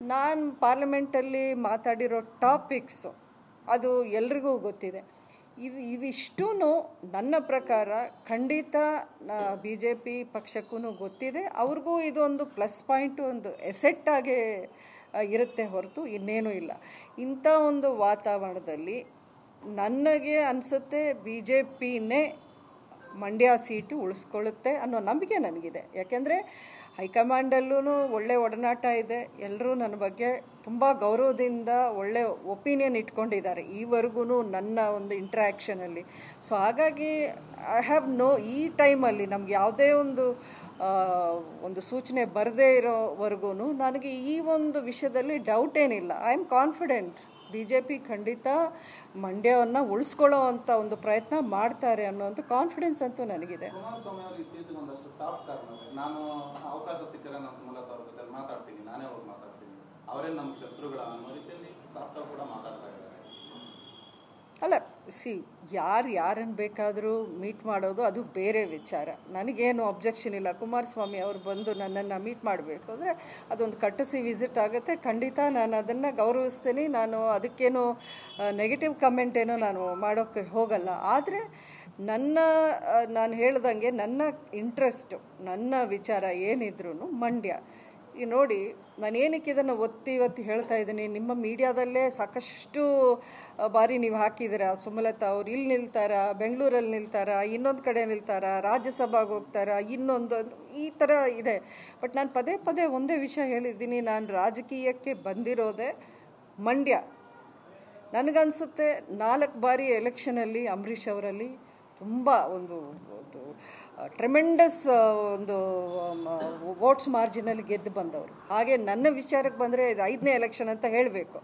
ನಾನು ಪಾರ್ಲಿಮೆಂಟಲ್ಲಿ ಮಾತಾಡಿರೋ ಟಾಪಿಕ್ಸು ಅದು ಎಲ್ರಿಗೂ ಗೊತ್ತಿದೆ. ಇವಿಷ್ಟೂ ನನ್ನ ಪ್ರಕಾರ ಖಂಡಿತ BJP ಪಕ್ಷಕ್ಕೂ ಗೊತ್ತಿದೆ. ಅವ್ರಿಗೂ ಇದೊಂದು ಪ್ಲಸ್ ಪಾಯಿಂಟು, ಒಂದು ಎಸೆಟ್ಟಾಗಿ ಇರುತ್ತೆ ಹೊರತು ಇನ್ನೇನೂ ಇಲ್ಲ. ಇಂಥ ಒಂದು ವಾತಾವರಣದಲ್ಲಿ ನನಗೆ ಅನಿಸುತ್ತೆ BJPನೇ ಮಂಡ್ಯ ಸೀಟು ಉಳಿಸ್ಕೊಳ್ಳುತ್ತೆ ಅನ್ನೋ ನಂಬಿಕೆ ನನಗಿದೆ. ಯಾಕೆಂದರೆ ಹೈಕಮಾಂಡಲ್ಲೂ ಒಳ್ಳೆ ಒಡನಾಟ ಇದೆ. ಎಲ್ಲರೂ ನನ್ನ ಬಗ್ಗೆ ತುಂಬ ಗೌರವದಿಂದ ಒಳ್ಳೆ ಒಪಿನಿಯನ್ ಇಟ್ಕೊಂಡಿದ್ದಾರೆ ಈವರೆಗೂ ನನ್ನ ಒಂದು ಇಂಟ್ರ್ಯಾಕ್ಷನಲ್ಲಿ. ಸೊ ಹಾಗಾಗಿ ಐ ಹ್ಯಾವ್ ಈ ಟೈಮಲ್ಲಿ ನಮ್ಗೆ ಯಾವುದೇ ಒಂದು ಸೂಚನೆ ಬರದೇ ಇರೋವರೆಗೂ ನನಗೆ ಈ ಒಂದು ವಿಷಯದಲ್ಲಿ ಡೌಟ್ ಏನಿಲ್ಲ. ಐ ಆಮ್ ಕಾನ್ಫಿಡೆಂಟ್ BJP ಖಂಡಿತ ಮಂಡ್ಯವನ್ನು ಉಳಿಸ್ಕೊಳ್ಳೋ ಅಂಥ ಒಂದು ಪ್ರಯತ್ನ ಮಾಡ್ತಾರೆ ಅನ್ನೋಂಥ ಕಾನ್ಫಿಡೆನ್ಸ್ ಅಂತೂ ನನಗಿದೆ. ನಾನು ಅವಕಾಶ ಸಿಕ್ಕರೆ ನಾನು ಸುಮಲತಾ ಅವ್ರ ಜೊತೆ ಮಾತಾಡ್ತೀನಿ, ನಾನೇ ಹೋಗಿ ಮಾತಾಡ್ತೀನಿ, ಅವರೇ ನಮ್ಮ ಶತ್ರುಗಳ ಅನ್ನೋ ರೀತಿಯಲ್ಲಿ ಸಾಫ್ಟಾಗಿ ಕೂಡ ಮಾತಾಡ್ತಾ ಇದ್ದಾರೆ. ಅಲ್ಲ, ಯಾರನ್ನು ಬೇಕಾದರೂ ಮೀಟ್ ಮಾಡೋದು ಅದು ಬೇರೆ ವಿಚಾರ. ನನಗೇನು ಅಬ್ಜೆಕ್ಷನ್ ಇಲ್ಲ. ಕುಮಾರಸ್ವಾಮಿ ಅವರು ಬಂದು ನನ್ನನ್ನು ಮೀಟ್ ಮಾಡಬೇಕು ಅಂದರೆ ಅದೊಂದು ಕಟ್ಟಸಿ ವಿಸಿಟ್ ಆಗುತ್ತೆ. ಖಂಡಿತ ನಾನು ಅದನ್ನು ಗೌರವಿಸ್ತೀನಿ. ನಾನು ಅದಕ್ಕೇನು ನೆಗೆಟಿವ್ ಕಮೆಂಟ್ ಏನೋ ನಾನು ಮಾಡೋಕ್ಕೆ ಹೋಗಲ್ಲ. ಆದರೆ ನಾನು ಹೇಳ್ದಂಗೆ ನನ್ನ ಇಂಟ್ರೆಸ್ಟು, ನನ್ನ ವಿಚಾರ ಏನಿದ್ರು ಮಂಡ್ಯ. ಈ ನೋಡಿ, ನಾನು ಏನಕ್ಕೆ ಇದನ್ನು ಒತ್ತಿ ಹೇಳ್ತಾ ಇದ್ದೀನಿ, ನಿಮ್ಮ ಮೀಡಿಯಾದಲ್ಲೇ ಸಾಕಷ್ಟು ಬಾರಿ ನೀವು ಹಾಕಿದ್ದೀರಾ, ಸುಮಲತಾ ಅವ್ರು ಇಲ್ಲಿ ನಿಲ್ತಾರಾ, ಬೆಂಗಳೂರಲ್ಲಿ ನಿಲ್ತಾರಾ, ಇನ್ನೊಂದು ಕಡೆ ನಿಲ್ತಾರಾ, ರಾಜ್ಯಸಭೆಗೆ ಹೋಗ್ತಾರಾ, ಇನ್ನೊಂದು ಈ ಥರ ಇದೆ. ಬಟ್ ನಾನು ಪದೇ ಒಂದೇ ವಿಷಯ ಹೇಳಿದ್ದೀನಿ, ನಾನು ರಾಜಕೀಯಕ್ಕೆ ಬಂದಿರೋದೇ ಮಂಡ್ಯ. ನನಗನ್ಸುತ್ತೆ 4 ಬಾರಿ ಎಲೆಕ್ಷನಲ್ಲಿ ಅಂಬರೀಷ್ ಅವರಲ್ಲಿ ತುಂಬ ಒಂದು ಟ್ರೆಮೆಂಡಸ್ ಒಂದು ವೋಟ್ಸ್ ಮಾರ್ಜಿನಲ್ಲಿ ಗೆದ್ದು ಬಂದವರು. ಹಾಗೆ ನನ್ನ ವಿಚಾರಕ್ಕೆ ಬಂದರೆ ಇದು 5ನೇ ಎಲೆಕ್ಷನ್ ಅಂತ ಹೇಳಬೇಕು.